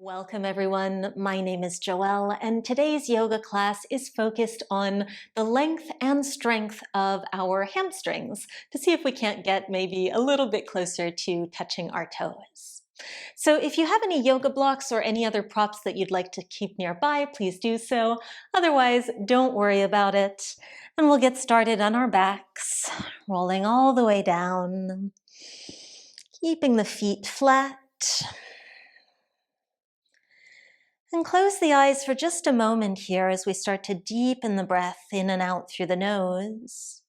Welcome everyone, my name is Joelle and today's yoga class is focused on the length and strength of our hamstrings to see if we can't get maybe a little bit closer to touching our toes. So if you have any yoga blocks or any other props that you'd like to keep nearby, please do so. Otherwise, don't worry about it. And we'll get started on our backs, rolling all the way down, keeping the feet flat. And close the eyes for just a moment here as we start to deepen the breath in and out through the nose.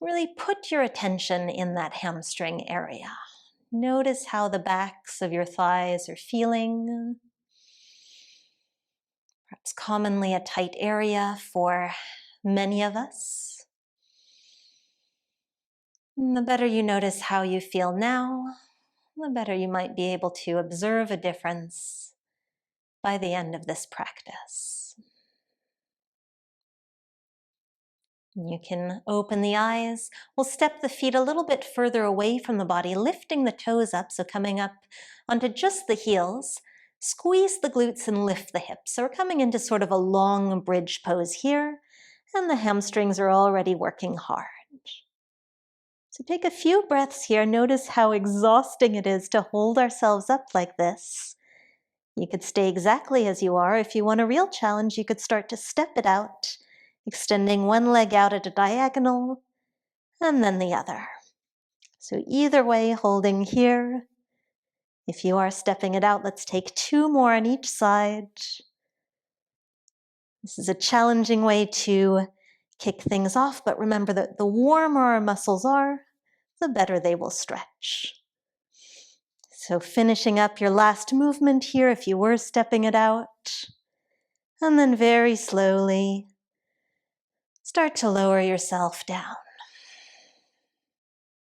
Really put your attention in that hamstring area. Notice how the backs of your thighs are feeling. Perhaps commonly a tight area for many of us. And the better you notice how you feel now, the better you might be able to observe a difference by the end of this practice. You can open the eyes. We'll step the feet a little bit further away from the body, lifting the toes up, so coming up onto just the heels. Squeeze the glutes and lift the hips. So we're coming into sort of a long bridge pose here, and the hamstrings are already working hard. So take a few breaths here. Notice how exhausting it is to hold ourselves up like this. You could stay exactly as you are. If you want a real challenge, you could start to step it out, extending one leg out at a diagonal, and then the other. So either way, holding here. If you are stepping it out, let's take two more on each side. This is a challenging way to kick things off, but remember that the warmer our muscles are, the better they will stretch. So finishing up your last movement here, if you were stepping it out, and then very slowly start to lower yourself down.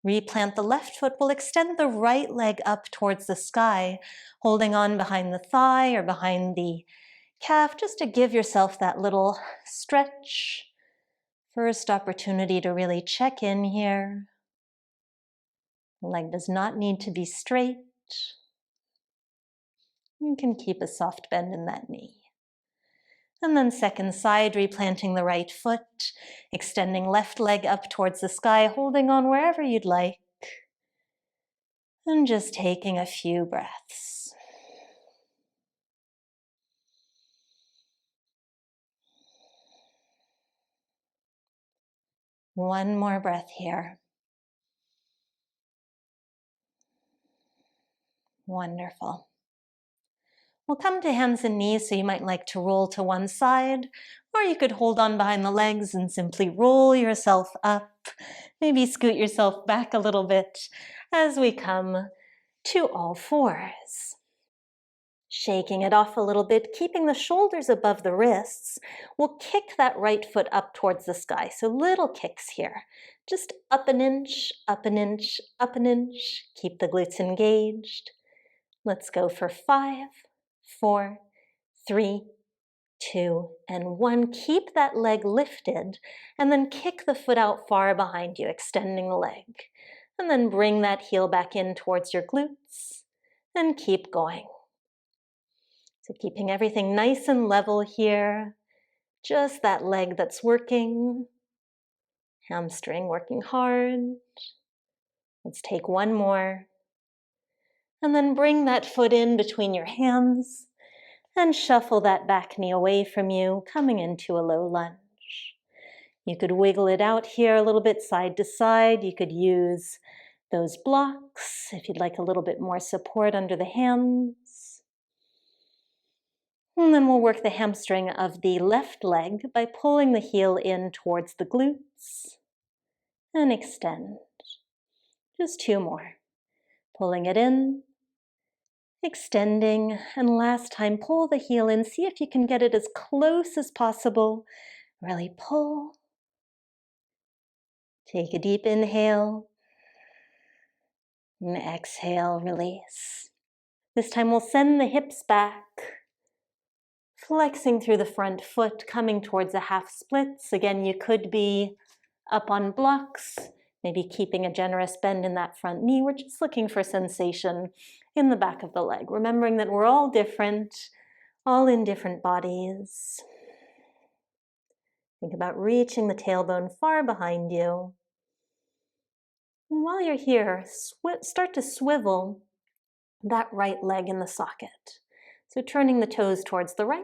Replant the left foot. We'll extend the right leg up towards the sky, holding on behind the thigh or behind the calf, just to give yourself that little stretch. First opportunity to really check in here. The leg does not need to be straight. You can keep a soft bend in that knee. And then second side, replanting the right foot, extending left leg up towards the sky, holding on wherever you'd like, and just taking a few breaths. One more breath here. Wonderful. We'll come to hands and knees, so you might like to roll to one side, or you could hold on behind the legs and simply roll yourself up. Maybe scoot yourself back a little bit as we come to all fours. Shaking it off a little bit, keeping the shoulders above the wrists, we'll kick that right foot up towards the sky. So little kicks here. Just up an inch, up an inch, up an inch. Keep the glutes engaged. Let's go for 5, 4, 3, 2, and 1. Keep that leg lifted, and then kick the foot out far behind you, extending the leg. And then bring that heel back in towards your glutes, and keep going. So keeping everything nice and level here. Just that leg that's working. Hamstring working hard. Let's take one more. And then bring that foot in between your hands and shuffle that back knee away from you, coming into a low lunge. You could wiggle it out here a little bit side to side. You could use those blocks if you'd like a little bit more support under the hands. And then we'll work the hamstring of the left leg by pulling the heel in towards the glutes and extend. Just 2 more. Pulling it in, extending, and last time, pull the heel in. See if you can get it as close as possible. Really pull. Take a deep inhale, and exhale, release. This time we'll send the hips back, flexing through the front foot, coming towards a half splits. Again, you could be up on blocks, maybe keeping a generous bend in that front knee. We're just looking for sensation in the back of the leg, remembering that we're all different, all in different bodies. Think about reaching the tailbone far behind you. And while you're here, start to swivel that right leg in the socket. So turning the toes towards the right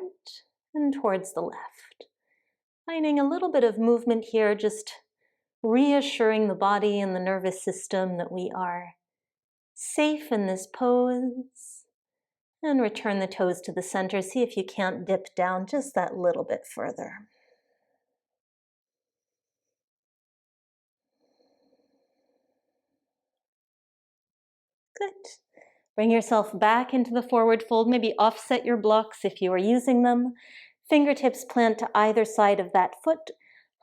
and towards the left. Finding a little bit of movement here, just reassuring the body and the nervous system that we are safe in this pose. And return the toes to the center. See if you can't dip down just that little bit further. Good. Bring yourself back into the forward fold. Maybe offset your blocks if you are using them. Fingertips plant to either side of that foot.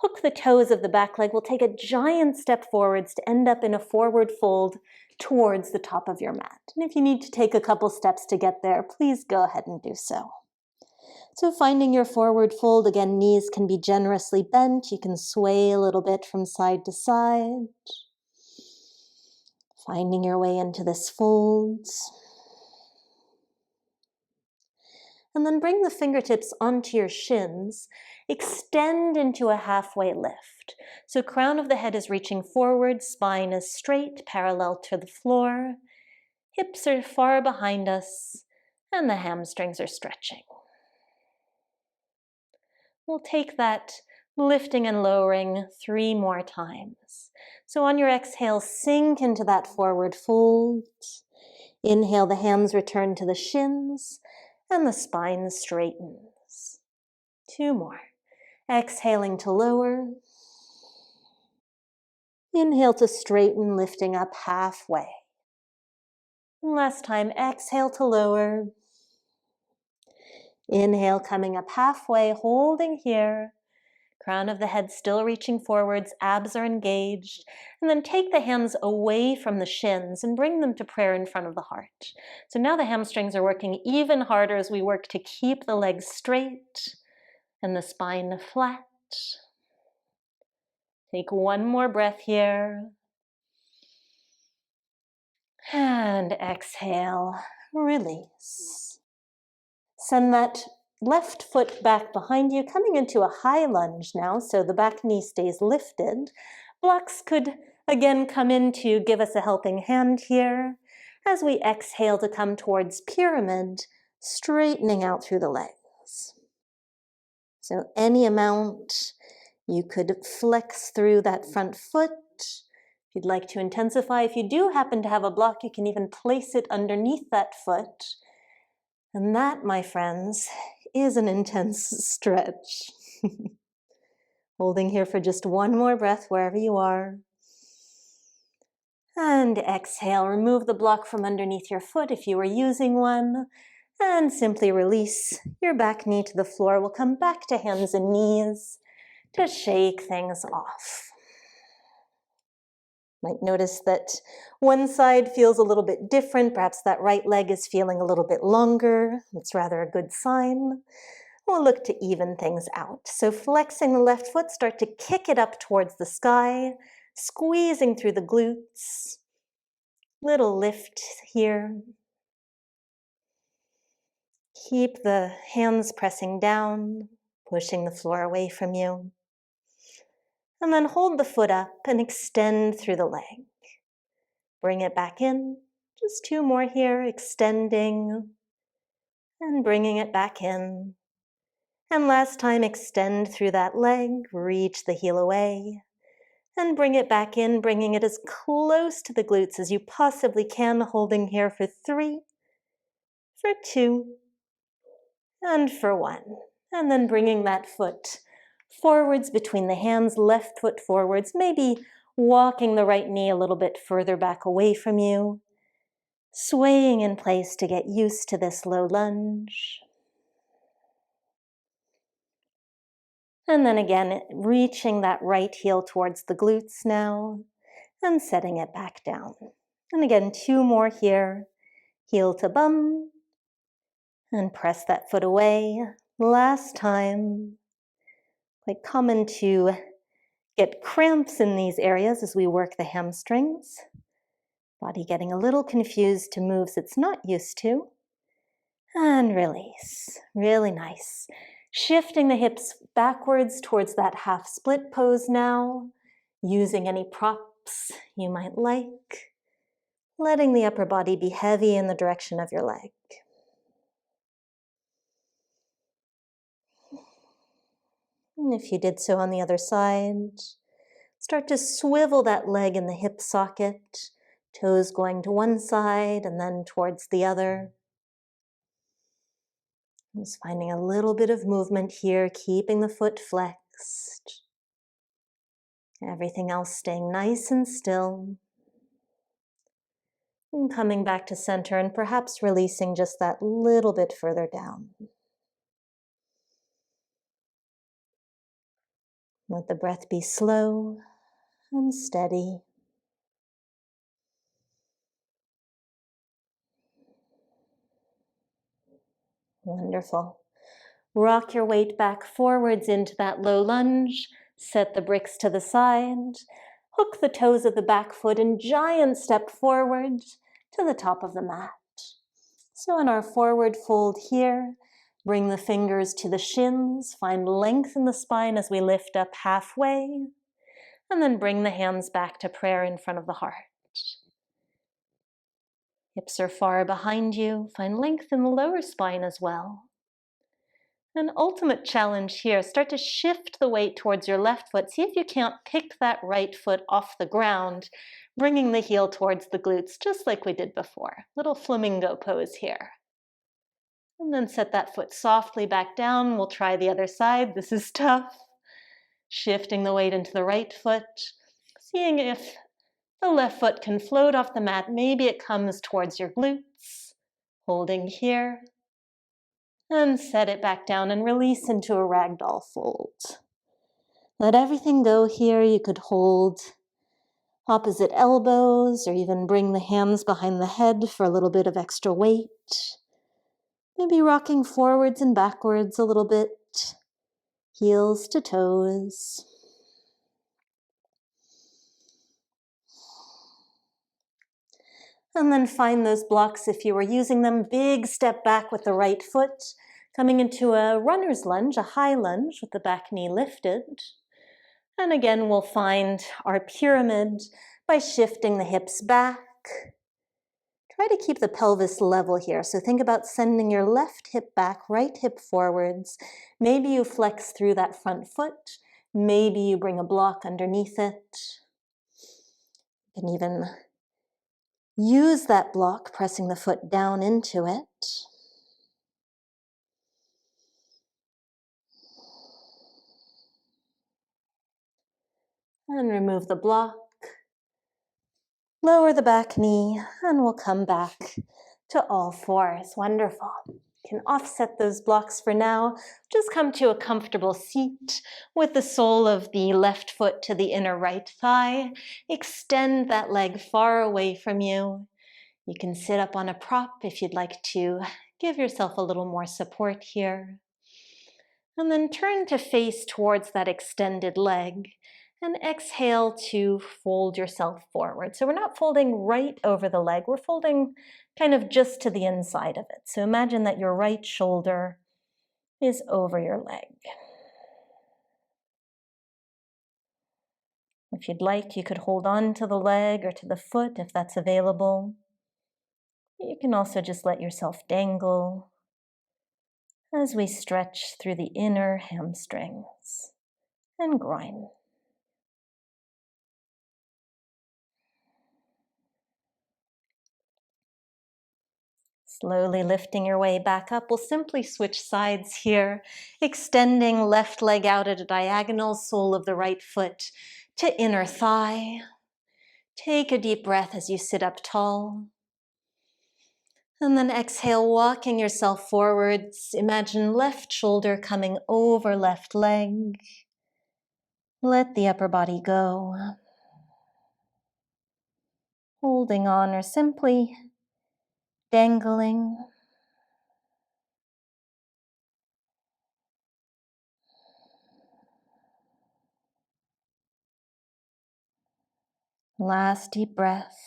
Hook the toes of the back leg. We'll take a giant step forwards to end up in a forward fold towards the top of your mat. And if you need to take a couple steps to get there, please go ahead and do so. So finding your forward fold, again, knees can be generously bent. You can sway a little bit from side to side. Finding your way into this fold. And then bring the fingertips onto your shins. Extend into a halfway lift. So crown of the head is reaching forward, spine is straight, parallel to the floor. Hips are far behind us, and the hamstrings are stretching. We'll take that lifting and lowering 3 more times. So on your exhale, sink into that forward fold. Inhale, the hands return to the shins, and the spine straightens. 2 more. Exhaling to lower. Inhale to straighten, lifting up halfway. Last time, exhale to lower. Inhale, coming up halfway, holding here. Crown of the head still reaching forwards, abs are engaged. And then take the hands away from the shins and bring them to prayer in front of the heart. So now the hamstrings are working even harder as we work to keep the legs straight and the spine flat. Take 1 more breath here. And exhale, release. Send that left foot back behind you, coming into a high lunge now, so the back knee stays lifted. Blocks could again come in to give us a helping hand here as we exhale to come towards pyramid, straightening out through the legs. So any amount you could flex through that front foot. If you'd like to intensify, if you do happen to have a block, you can even place it underneath that foot. And that, my friends, is an intense stretch. Holding here for just 1 more breath wherever you are. And exhale, remove the block from underneath your foot if you were using one. And simply release your back knee to the floor. We'll come back to hands and knees to shake things off. Might notice that one side feels a little bit different. Perhaps that right leg is feeling a little bit longer. It's rather a good sign. We'll look to even things out. So flexing the left foot, start to kick it up towards the sky, squeezing through the glutes. Little lift here. Keep the hands pressing down, pushing the floor away from you. And then hold the foot up and extend through the leg. Bring it back in. Just 2 more here, extending and bringing it back in. And last time, extend through that leg, reach the heel away, and bring it back in, bringing it as close to the glutes as you possibly can, holding here for 3, for 2, and for 1. And then bringing that foot forwards between the hands, left foot forwards, maybe walking the right knee a little bit further back away from you, swaying in place to get used to this low lunge. And then again, reaching that right heel towards the glutes now and setting it back down. And again, 2 more here. Heel to bum and press that foot away. Last time. Quite common to get cramps in these areas as we work the hamstrings. Body getting a little confused to moves it's not used to. And release. Really nice. Shifting the hips backwards towards that half split pose now, using any props you might like, letting the upper body be heavy in the direction of your leg. And if you did so on the other side, start to swivel that leg in the hip socket, toes going to one side and then towards the other. Just finding a little bit of movement here, keeping the foot flexed. Everything else staying nice and still. And coming back to center and perhaps releasing just that little bit further down. Let the breath be slow and steady. Wonderful. Rock your weight back forwards into that low lunge. Set the bricks to the side. Hook the toes of the back foot and giant step forward to the top of the mat. So in our forward fold here, bring the fingers to the shins. Find length in the spine as we lift up halfway. And then bring the hands back to prayer in front of the heart. Hips are far behind you. Find length in the lower spine as well. An ultimate challenge here, start to shift the weight towards your left foot. See if you can't pick that right foot off the ground, bringing the heel towards the glutes, just like we did before. Little flamingo pose here. And then set that foot softly back down. We'll try the other side. This is tough. Shifting the weight into the right foot, seeing if the left foot can float off the mat. Maybe it comes towards your glutes. Holding here. And set it back down and release into a ragdoll fold. Let everything go here. You could hold opposite elbows or even bring the hands behind the head for a little bit of extra weight. Maybe rocking forwards and backwards a little bit, heels to toes. And then find those blocks if you were using them. Big step back with the right foot, coming into a runner's lunge, a high lunge with the back knee lifted. And again, we'll find our pyramid by shifting the hips back. Try to keep the pelvis level here. So think about sending your left hip back, right hip forwards. Maybe you flex through that front foot. Maybe you bring a block underneath it. You can even use that block, pressing the foot down into it. And remove the block. Lower the back knee, and we'll come back to all fours. Wonderful. You can offset those blocks for now. Just come to a comfortable seat with the sole of the left foot to the inner right thigh. Extend that leg far away from you. You can sit up on a prop if you'd like to give yourself a little more support here. And then turn to face towards that extended leg. And exhale to fold yourself forward. So we're not folding right over the leg, we're folding kind of just to the inside of it. So imagine that your right shoulder is over your leg. If you'd like, you could hold on to the leg or to the foot if that's available. You can also just let yourself dangle as we stretch through the inner hamstrings and groin. Slowly lifting your way back up, we'll simply switch sides here, extending left leg out at a diagonal, sole of the right foot to inner thigh. Take a deep breath as you sit up tall. And then exhale, walking yourself forwards. Imagine left shoulder coming over left leg. Let the upper body go. Holding on or simply dangling. Last deep breath.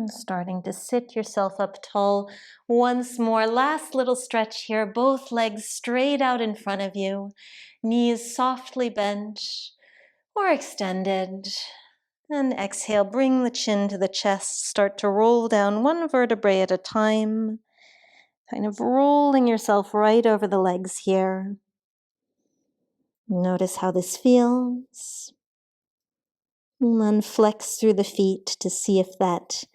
Starting to sit yourself up tall once more. Last little stretch here, both legs straight out in front of you, knees softly bent or extended. And exhale, bring the chin to the chest, start to roll down one vertebrae at a time, kind of rolling yourself right over the legs here. Notice how this feels. And then flex through the feet to see if that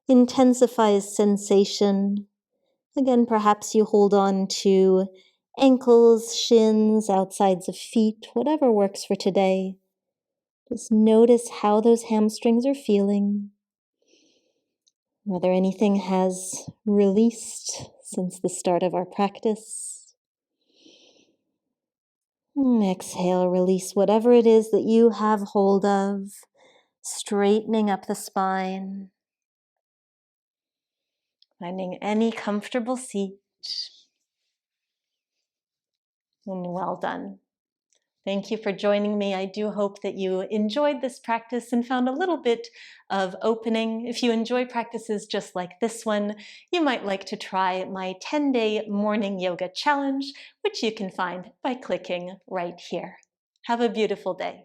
intensifies sensation. Again, perhaps you hold on to ankles, shins, outsides of feet, whatever works for today. Just notice how those hamstrings are feeling. Whether anything has released since the start of our practice. And exhale, release whatever it is that you have hold of, straightening up the spine. Finding any comfortable seat. And well done. Thank you for joining me. I do hope that you enjoyed this practice and found a little bit of opening. If you enjoy practices just like this one, you might like to try my 10-day morning yoga challenge, which you can find by clicking right here. Have a beautiful day.